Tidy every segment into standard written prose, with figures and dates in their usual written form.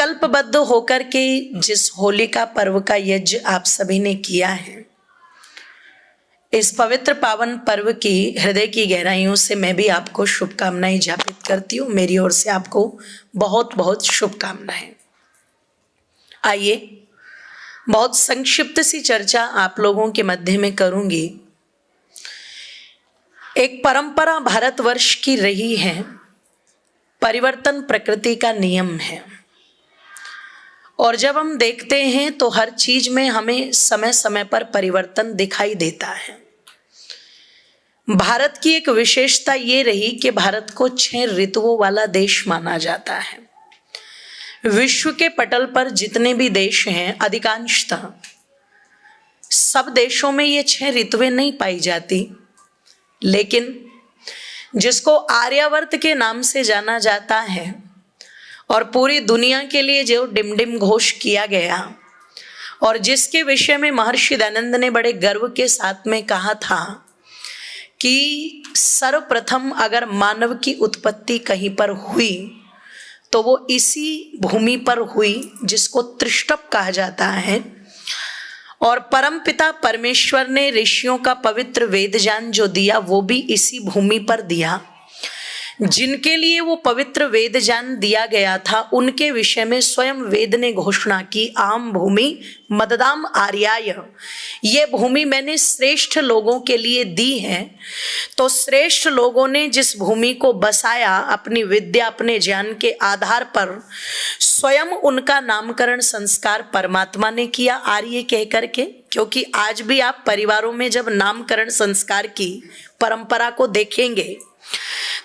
संकल्पबद्ध होकर के जिस होलिका पर्व का यज्ञ आप सभी ने किया है, इस पवित्र पावन पर्व की हृदय की गहराइयों से मैं भी आपको शुभकामनाएं ज्ञापित करती हूँ। मेरी ओर से आपको बहुत बहुत शुभकामनाएं। आइए बहुत संक्षिप्त सी चर्चा आप लोगों के मध्य में करूंगी। एक परंपरा भारतवर्ष की रही है, परिवर्तन प्रकृति का नियम है। और जब हम देखते हैं तो हर चीज में हमें समय समय पर परिवर्तन दिखाई देता है। भारत की एक विशेषता ये रही कि भारत को 6 ऋतुओं वाला देश माना जाता है। विश्व के पटल पर जितने भी देश हैं, अधिकांशतः सब देशों में ये 6 ऋतुएं नहीं पाई जाती, लेकिन जिसको आर्यावर्त के नाम से जाना जाता है और पूरी दुनिया के लिए जो डिमडिम घोष किया गया और जिसके विषय में महर्षि दयानंद ने बड़े गर्व के साथ में कहा था कि सर्वप्रथम अगर मानव की उत्पत्ति कहीं पर हुई तो वो इसी भूमि पर हुई जिसको त्रिष्टप कहा जाता है। और परमपिता परमेश्वर ने ऋषियों का पवित्र वेद ज्ञान जो दिया वो भी इसी भूमि पर दिया। जिनके लिए वो पवित्र वेद ज्ञान दिया गया था उनके विषय में स्वयं वेद ने घोषणा की, आम भूमि मददाम आर्याय, ये भूमि मैंने श्रेष्ठ लोगों के लिए दी है। तो श्रेष्ठ लोगों ने जिस भूमि को बसाया अपनी विद्या अपने ज्ञान के आधार पर, स्वयं उनका नामकरण संस्कार परमात्मा ने किया आर्य कह करके। क्योंकि आज भी आप परिवारों में जब नामकरण संस्कार की परंपरा को देखेंगे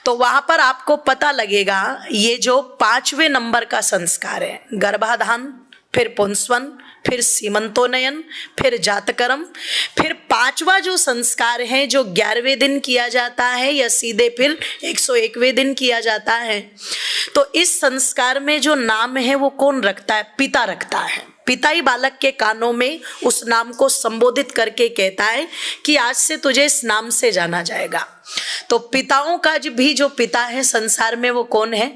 तो वहां पर आपको पता लगेगा ये जो 5वें नंबर का संस्कार है, गर्भाधान, फिर पुंसवन, फिर सीमंतोनयन, फिर जातकर्म, फिर 5वां जो संस्कार है जो 11वें दिन किया जाता है या सीधे फिर 101वें दिन किया जाता है। तो इस संस्कार में जो नाम है वो कौन रखता है? पिता रखता है। पिता ही बालक के कानों में उस नाम को संबोधित करके कहता है कि आज से तुझे इस नाम से जाना जाएगा। तो पिताओं का भी जो पिता है संसार में वो कौन है?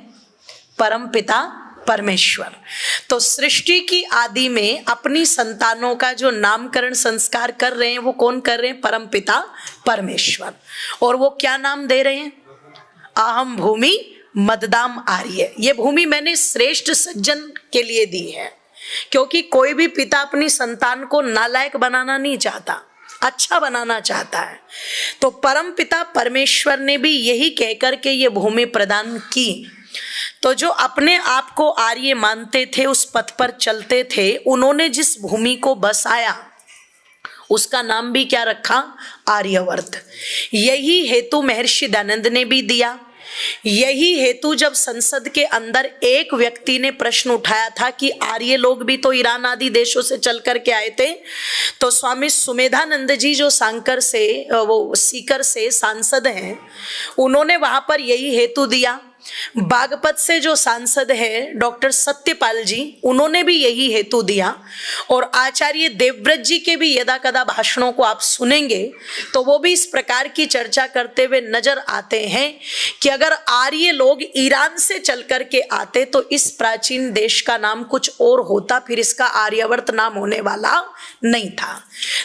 परम पिता परमेश्वर। तो सृष्टि की आदि में अपनी संतानों का जो नामकरण संस्कार कर रहे हैं वो कौन कर रहे हैं? परम पिता परमेश्वर। और वो क्या नाम दे रहे हैं? अहम भूमि मददाम आर्य, ये भूमि मैंने श्रेष्ठ सज्जन के लिए दी है। क्योंकि कोई भी पिता अपनी संतान को नालायक बनाना नहीं चाहता, अच्छा बनाना चाहता है। तो परम पिता परमेश्वर ने भी यही कहकर के ये भूमि प्रदान की। तो जो अपने आप को आर्य मानते थे, उस पथ पर चलते थे, उन्होंने जिस भूमि को बसाया उसका नाम भी क्या रखा? आर्यावर्त। यही हेतु महर्षि दयानंद ने भी दिया। यही हेतु जब संसद के अंदर एक व्यक्ति ने प्रश्न उठाया था कि आर्य लोग भी तो ईरान आदि देशों से चल कर के आए थे, तो स्वामी सुमेधानंद जी जो सीकर से सांसद हैं, उन्होंने वहां पर यही हेतु दिया। बागपत से जो सांसद है डॉक्टर सत्यपाल जी, उन्होंने भी यही हेतु दिया। और आचार्य देवव्रत जी के भी यदा कदा भाषणों को आप सुनेंगे तो वो भी इस प्रकार की चर्चा करते हुए नजर आते हैं कि अगर आर्य लोग ईरान से चल कर के आते तो इस प्राचीन देश का नाम कुछ और होता, फिर इसका आर्यावर्त नाम होने वाला नहीं था।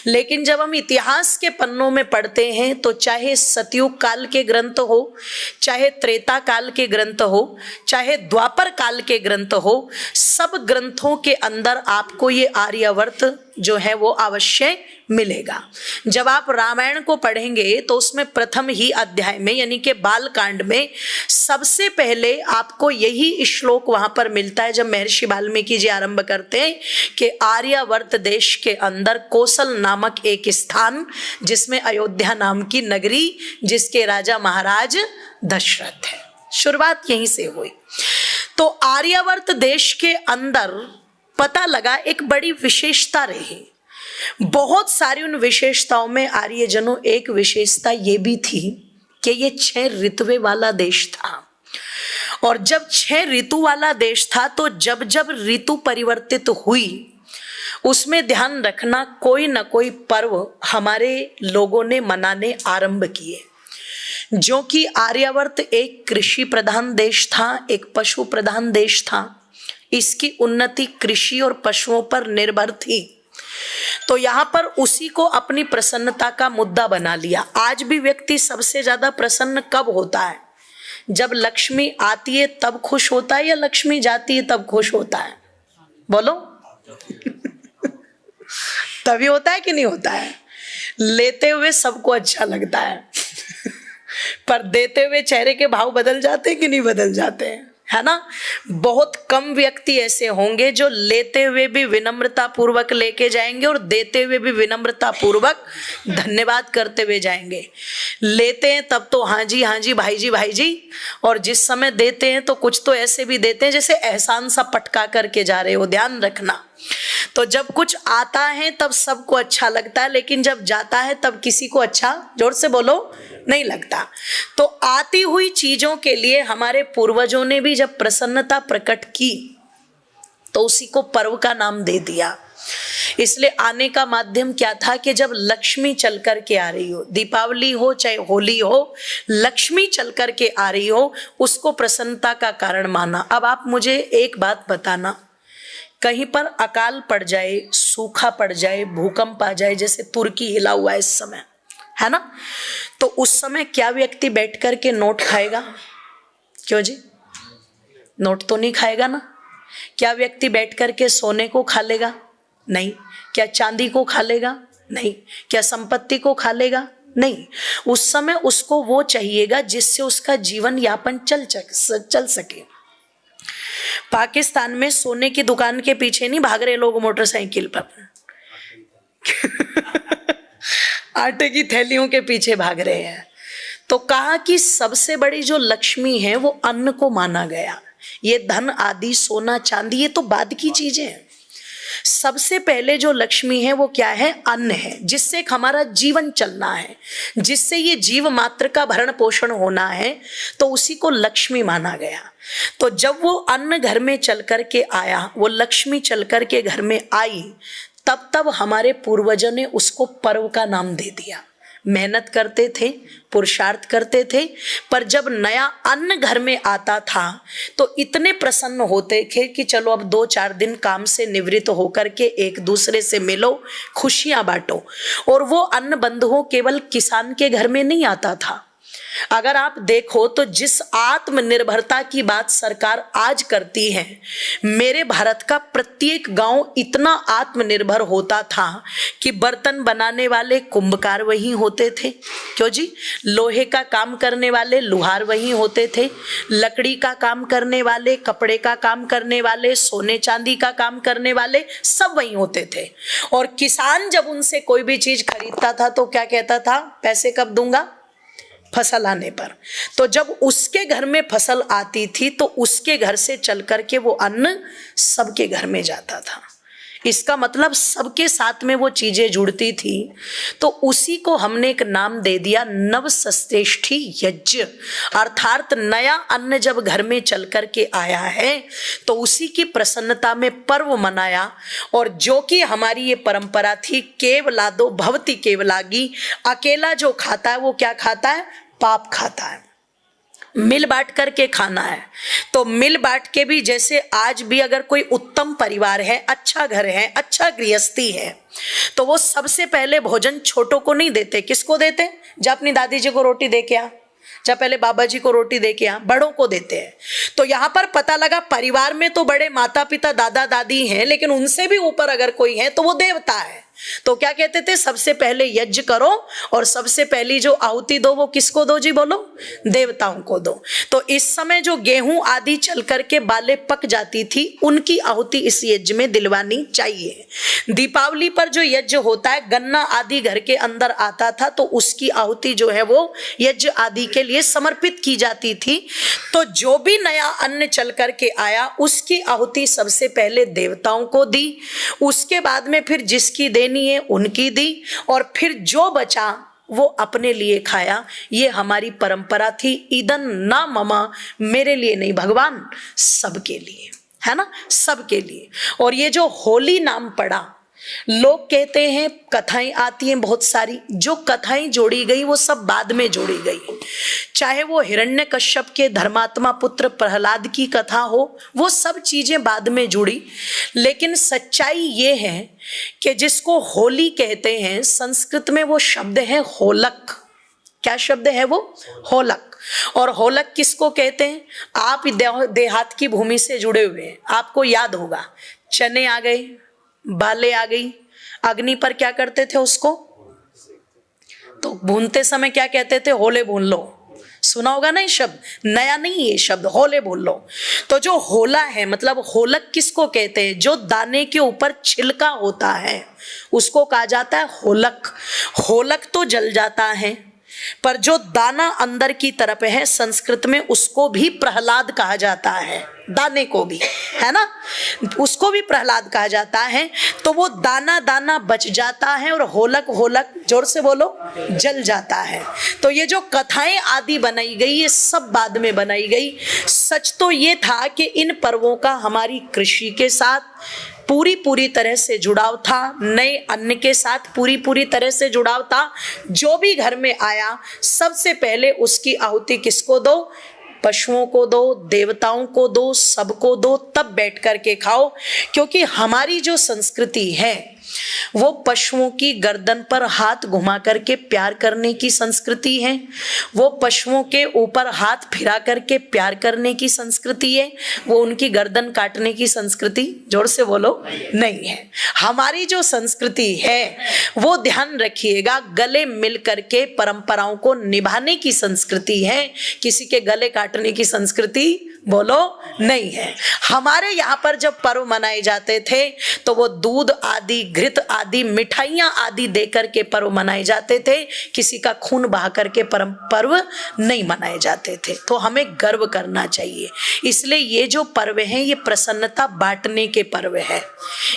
लेकिन जब हम इतिहास के पन्नों में पढ़ते हैं तो चाहे सतयुग काल के ग्रंथ हो, चाहे त्रेता काल के ग्रंथ हो, चाहे द्वापर काल के ग्रंथ हो, सब ग्रंथों के अंदर आपको ये आर्यावर्त जो है वो अवश्य मिलेगा। जब आप रामायण को पढ़ेंगे तो उसमें प्रथम ही अध्याय में यानी कि बाल कांड में सबसे पहले आपको यही श्लोक वहां पर मिलता है जब महर्षि वाल्मीकि जी आरंभ करते हैं कि आर्यावर्त देश के अंदर कौशल नामक एक स्थान, जिसमें अयोध्या नाम की नगरी, जिसके राजा महाराज दशरथ है। शुरुआत यहीं से हुई। तो आर्यावर्त देश के अंदर पता लगा एक बड़ी विशेषता रही। बहुत सारी उन विशेषताओं में आर्यजनों एक विशेषता ये भी थी कि ये 6 ऋतुएं वाला देश था। और जब 6 ऋतु वाला देश था तो जब जब ऋतु परिवर्तित हुई उसमें ध्यान रखना कोई न कोई पर्व हमारे लोगों ने मनाने आरंभ किए। जो कि आर्यावर्त एक कृषि प्रधान देश था, एक पशु प्रधान देश था, इसकी उन्नति कृषि और पशुओं पर निर्भर थी। तो यहाँ पर उसी को अपनी प्रसन्नता का मुद्दा बना लिया। आज भी व्यक्ति सबसे ज्यादा प्रसन्न कब होता है? जब लक्ष्मी आती है तब खुश होता है, या लक्ष्मी जाती है तब खुश होता है? बोलो। तभी होता है कि नहीं होता है? लेते हुए सबको अच्छा लगता है पर देते हुए चेहरे के भाव बदल जाते हैं कि नहीं बदल जाते हैं, है ना? बहुत कम व्यक्ति ऐसे होंगे जो लेते हुए भी विनम्रता पूर्वक लेके जाएंगे और देते हुए भी विनम्रता पूर्वक धन्यवाद करते हुए जाएंगे। लेते हैं तब तो हाँ जी भाई जी, और जिस समय देते हैं तो कुछ तो ऐसे भी देते हैं जैसे एहसान सा पटका करके जा रहे हो। ध्यान रखना। तो जब कुछ आता है तब सबको अच्छा लगता है, लेकिन जब जाता है तब किसी को अच्छा, जोर से बोलो, नहीं लगता। तो आती हुई चीजों के लिए हमारे पूर्वजों ने भी जब प्रसन्नता प्रकट की तो उसी को पर्व का नाम दे दिया। इसलिए आने का माध्यम क्या था कि जब लक्ष्मी चल कर के आ रही हो, दीपावली हो चाहे होली हो, लक्ष्मी चल कर के आ रही हो, उसको प्रसन्नता का कारण माना। अब आप मुझे एक बात बताना, कहीं पर अकाल पड़ जाए, सूखा पड़ जाए, भूकंप आ जाए, जैसे तुर्की हिला हुआ है इस समय, है ना? तो उस समय क्या व्यक्ति बैठ कर के नोट खाएगा? क्यों जी? नोट तो नहीं खाएगा ना। क्या व्यक्ति बैठ कर के सोने को खा लेगा? नहीं। क्या चांदी को खा लेगा? नहीं। क्या संपत्ति को खा लेगा? नहीं। उस समय उसको वो चाहिएगा जिससे उसका जीवन यापन चल सके। पाकिस्तान में सोने की दुकान के पीछे नहीं भाग रहे लोग मोटरसाइकिल पर आटे की थैलियों के पीछे भाग रहे हैं। तो कहा कि सबसे बड़ी जो लक्ष्मी है वो अन्न को माना गया। ये धन आदि सोना चांदी ये तो बाद की चीजें हैं। सबसे पहले जो लक्ष्मी है वो क्या है? अन्न है, जिससे हमारा जीवन चलना है, जिससे ये जीव मात्र का भरण पोषण होना है, तो उसी को लक्ष्मी माना गया। तो जब वो अन्न घर में चल कर के आया, वो लक्ष्मी चल कर के घर में आई, तब हमारे पूर्वजों ने उसको पर्व का नाम दे दिया। मेहनत करते थे, पुरुषार्थ करते थे, पर जब नया अन्न घर में आता था तो इतने प्रसन्न होते थे कि चलो अब 2-4 दिन काम से निवृत्त होकर के एक दूसरे से मिलो, खुशियां बांटो। और वो अन्न बंधुओं केवल किसान के घर में नहीं आता था। अगर आप देखो तो जिस आत्मनिर्भरता की बात सरकार आज करती है, मेरे भारत का प्रत्येक गांव इतना आत्मनिर्भर होता था कि बर्तन बनाने वाले कुंभकार वही होते थे। क्यों जी? लोहे का काम करने वाले लुहार वही होते थे, लकड़ी का काम करने वाले, कपड़े का काम करने वाले, सोने चांदी का काम करने वाले सब वही होते थे। और किसान जब उनसे कोई भी चीज खरीदता था तो क्या कहता था? पैसे कब दूंगा? फसल आने पर। तो जब उसके घर में फसल आती थी तो उसके घर से चल करके वो अन्न सबके घर में जाता था। इसका मतलब सबके साथ में वो चीजें जुड़ती थी। तो उसी को हमने एक नाम दे दिया नवसस्तेष्ठी यज्ञ। अर्थात नया अन्न जब घर में चल करके आया है तो उसी की प्रसन्नता में पर्व मनाया। और जो कि हमारी ये परंपरा थी, केवलादो भवति केवलागी, अकेला जो खाता है वो क्या खाता है? पाप खाता है। मिल बांट करके खाना है। तो मिल बांट के भी, जैसे आज भी अगर कोई उत्तम परिवार है, अच्छा घर है, अच्छा गृहस्थी है, तो वो सबसे पहले भोजन छोटों को नहीं देते। किसको देते? जा अपनी दादी जी को रोटी दे के आ, जा पहले बाबा जी को रोटी दे के आ, बड़ों को देते हैं। तो यहाँ पर पता लगा परिवार में तो बड़े माता पिता दादा दादी हैं, लेकिन उनसे भी ऊपर अगर कोई है तो वो देवता है। तो क्या कहते थे? सबसे पहले यज्ञ करो और सबसे पहली जो आहुति दो वो किसको दो जी? बोलो, देवताओं को दो। तो इस समय जो गेहूं आदि चल करके बाले पक जाती थी, उनकी आहुति इस यज्ञ में दिलवानी चाहिए। दीपावली पर जो यज्ञ होता है, गन्ना आदि घर के अंदर आता था तो उसकी आहुति जो है वो यज्ञ आदि के लिए समर्पित की जाती थी। तो जो भी नया अन्न चल करके आया उसकी आहुति सबसे पहले देवताओं को दी, उसके बाद में फिर जिसकी देनी है उनकी दी, और फिर जो बचा वो अपने लिए खाया। ये हमारी परंपरा थी। ईदन ना ममा, मेरे लिए नहीं भगवान, सबके लिए, है ना? सबके लिए। और ये जो होली नाम पड़ा, लोग कहते हैं कथाएं आती हैं बहुत सारी, जो कथाएं जोड़ी गई वो सब बाद में जोड़ी गई। चाहे वो हिरण्यकश्यप के धर्मात्मा पुत्र प्रहलाद की कथा हो, वो सब चीजें बाद में जुड़ी। लेकिन सच्चाई ये है कि जिसको होली कहते हैं, संस्कृत में वो शब्द है होलक। क्या शब्द है वो? होलक। और होलक किसको कहते हैं? आप देहात की भूमि से जुड़े हुए हैं, आपको याद होगा, चने आ गए, बाले आ गई, अग्नि पर क्या करते थे उसको? तो भूनते समय क्या कहते थे? होले भून लो। सुना होगा ना ये शब्द, नया नहीं ये शब्द, होले भून लो। तो जो होला है, मतलब होलक किसको कहते हैं? जो दाने के ऊपर छिलका होता है उसको कहा जाता है होलक। होलक तो जल जाता है, पर जो दाना अंदर की तरफ है, संस्कृत में उसको भी प्रहलाद कहा जाता है, दाने को भी, है ना, उसको भी प्रहलाद कहा जाता है। तो वो दाना दाना बच जाता है और होलक होलक, जोर से बोलो, जल जाता है। तो ये जो कथाएं आदि बनाई गई, ये सब बाद में बनाई गई। सच तो ये था कि इन पर्वों का हमारी कृषि के साथ पूरी तरह से जुड़ाव था, नए अन्न के साथ पूरी तरह से जुड़ाव था। जो भी घर में आया, सबसे पहले उसकी आहुति किसको दो? पशुओं को दो, देवताओं को दो, सबको दो, तब बैठ करके खाओ। क्योंकि हमारी जो संस्कृति है वो पशुओं की गर्दन पर हाथ घुमा करके प्यार करने की संस्कृति है, वो पशुओं के ऊपर हाथ फिरा करके प्यार करने की संस्कृति है, वो उनकी गर्दन काटने की संस्कृति, जोर से बोलो, नहीं है। हमारी जो संस्कृति है वो, ध्यान रखिएगा, गले मिल करके परंपराओं को निभाने की संस्कृति है, किसी के गले काटने की संस्कृति बोलो नहीं है। हमारे यहाँ पर जब पर्व मनाए जाते थे तो वो दूध आदि, घृत आदि, मिठाइयाँ आदि देकर के पर्व मनाए जाते थे, किसी का खून बहा करके पर्व नहीं मनाए जाते थे। तो हमें गर्व करना चाहिए। इसलिए ये जो पर्व हैं ये प्रसन्नता बांटने के पर्व है।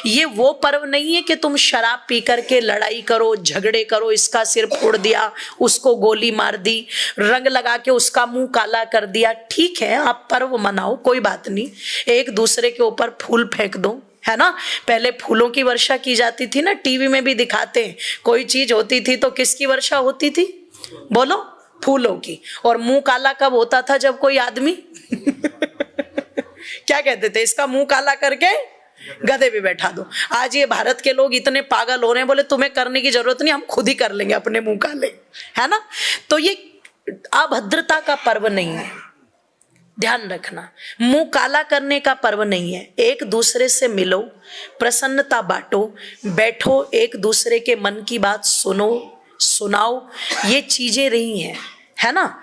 ये वो पर्व नहीं है कि तुम शराब पी करके लड़ाई करो, झगड़े करो, इसका सिर फोड़ दिया, उसको गोली मार दी, रंग लगा के उसका मुंह काला कर दिया। ठीक है, आप पर्व मनाओ, कोई बात नहीं, एक दूसरे के ऊपर फूल फेंक दो, है ना। पहले फूलों की वर्षा की जाती थी ना, टीवी में भी दिखाते हैं, कोई चीज होती थी तो किसकी वर्षा होती थी? बोलो, फूलों की। और मुंह काला कब होता था? जब कोई आदमी क्या कहते थे? इसका मुंह काला करके गधे पे बैठा दो। आज ये भारत के लोग इतने पागल हो रहे हैं, बोले तुम्हें करने की जरूरत नहीं, हम खुद ही कर लेंगे अपने मुंह काले, है ना। तो ये अभद्रता का पर्व नहीं है, ध्यान रखना। मुंह काला करने का पर्व नहीं है। एक दूसरे से मिलो, प्रसन्नता बांटो, बैठो, एक दूसरे के मन की बात सुनो, सुनाओ, ये चीजें रही हैं, है ना।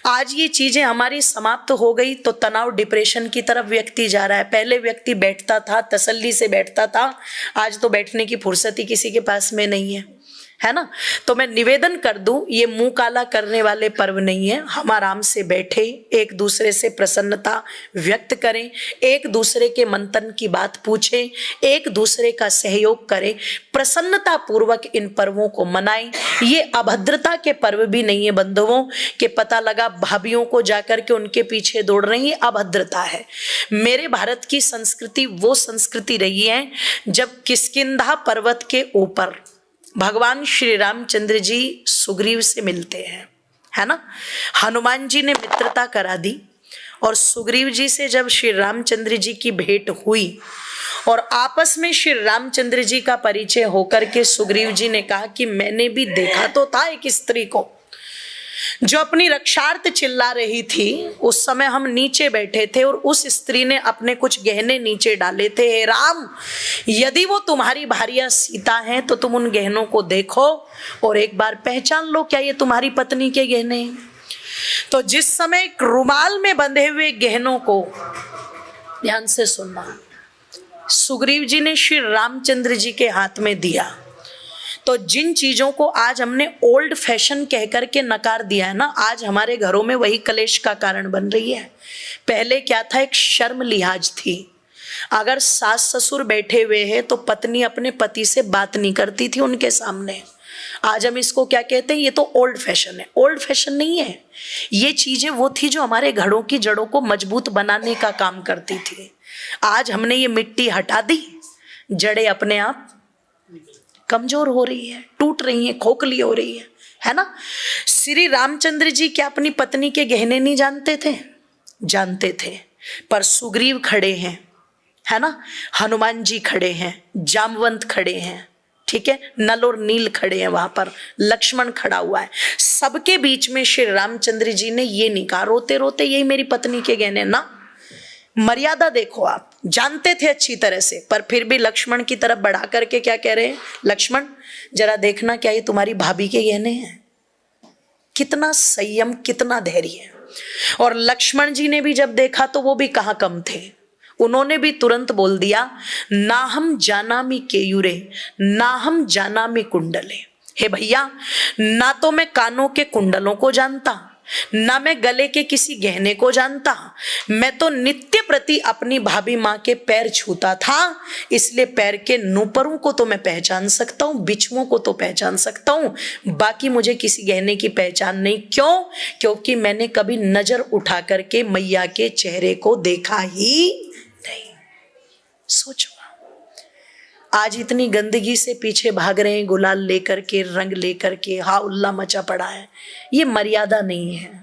आज ये चीजें हमारी समाप्त हो गई तो तनाव, डिप्रेशन की तरफ व्यक्ति जा रहा है। पहले व्यक्ति बैठता था, तसल्ली से बैठता था, आज तो बैठने की फुर्सत ही किसी के पास में नहीं है ना। तो मैं निवेदन कर दूं, ये मुंह काला करने वाले पर्व नहीं है। हम आराम से बैठे, एक दूसरे से प्रसन्नता व्यक्त करें, एक दूसरे के मन तन की बात पूछें, एक दूसरे का सहयोग करें, प्रसन्नता पूर्वक इन पर्वों को मनाएं। ये अभद्रता के पर्व भी नहीं है बंधुओं, कि पता लगा भाभीओं को जाकर के उनके पीछे दौड़ रही है, अभद्रता है। मेरे भारत की संस्कृति वो संस्कृति रही है जब किष्किंधा पर्वत के ऊपर भगवान श्री रामचंद्र जी सुग्रीव से मिलते हैं, है ना। हनुमान जी ने मित्रता करा दी और सुग्रीव जी से जब श्री रामचंद्र जी की भेंट हुई और आपस में श्री रामचंद्र जी का परिचय होकर के सुग्रीव जी ने कहा कि मैंने भी देखा तो था एक स्त्री को जो अपनी रक्षार्थ चिल्ला रही थी। उस समय हम नीचे बैठे थे और उस स्त्री ने अपने कुछ गहने नीचे डाले थे। हे राम, यदि वो तुम्हारी भार्या सीता है तो तुम उन गहनों को देखो और एक बार पहचान लो, क्या ये तुम्हारी पत्नी के गहने हैं। तो जिस समय रुमाल में बंधे हुए गहनों को, ध्यान से सुनना, सुग्रीव जी ने श्री रामचंद्र जी के हाथ में दिया, तो जिन चीजों को आज हमने ओल्ड फैशन कह करके नकार दिया है ना, आज हमारे घरों में वही कलेश का कारण बन रही है। पहले क्या था, एक शर्म लिहाज थी। अगर सास ससुर बैठे हुए हैं तो पत्नी अपने पति से बात नहीं करती थी उनके सामने। आज हम इसको क्या कहते हैं, ये तो ओल्ड फैशन है। ओल्ड फैशन नहीं है, ये चीजें वो थी जो हमारे घरों की जड़ों को मजबूत बनाने का काम करती थी। आज हमने ये मिट्टी हटा दी, जड़ें अपने आप कमजोर हो रही है, टूट रही है, खोखली हो रही है ना। श्री रामचंद्र जी क्या अपनी पत्नी के गहने नहीं जानते थे? जानते थे। पर सुग्रीव खड़े हैं, है ना, हनुमान जी खड़े हैं, जामवंत खड़े हैं, ठीक है, नल और नील खड़े हैं, वहां पर लक्ष्मण खड़ा हुआ है। सबके बीच में श्री रामचंद्र जी ने ये नहीं कहा रोते रोते यही मेरी पत्नी के गहने ना। मर्यादा देखो, आप जानते थे अच्छी तरह से, पर फिर भी लक्ष्मण की तरफ बढ़ा करके क्या कह रहे हैं, लक्ष्मण जरा देखना क्या ये तुम्हारी भाभी के गहने हैं। कितना संयम, कितना धैर्य। और लक्ष्मण जी ने भी जब देखा तो वो भी कहाँ कम थे, उन्होंने भी तुरंत बोल दिया, ना हम जानामि केयूरे ना हम जानामि कुंडले। हे भैया, ना तो मैं कानों के कुंडलों को जानता, ना मैं गले के किसी गहने को जानता, मैं तो नित्य प्रति अपनी भाभी माँ के पैर छूता था, इसलिए पैर के नूपुरों को तो मैं पहचान सकता हूँ, बिछुओं को तो पहचान सकता हूँ, बाकी मुझे किसी गहने की पहचान नहीं। क्यों? क्योंकि मैंने कभी नजर उठा करके मैया के चेहरे को देखा ही नहीं। सोचो, आज इतनी गंदगी से पीछे भाग रहे हैं, गुलाल लेकर के, रंग लेकर के, हा उल्ला मचा पड़ा है। ये मर्यादा नहीं है।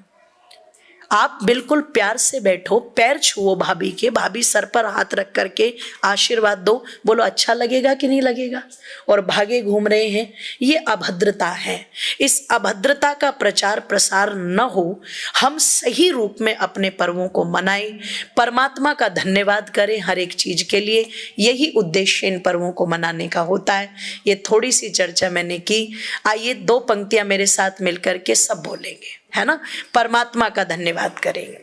आप बिल्कुल प्यार से बैठो, पैर छुओ भाभी के, भाभी सर पर हाथ रख करके आशीर्वाद दो, बोलो अच्छा लगेगा कि नहीं लगेगा, और भागे घूम रहे हैं, ये अभद्रता है। इस अभद्रता का प्रचार प्रसार न हो, हम सही रूप में अपने पर्वों को मनाएं, परमात्मा का धन्यवाद करें हर एक चीज के लिए। यही उद्देश्य इन पर्वों को मनाने का होता है। ये थोड़ी सी चर्चा मैंने की। आइए 2 पंक्तियां मेरे साथ मिलकर के सब बोलेंगे, है ना। परमात्मा का धन्यवाद करेंगे।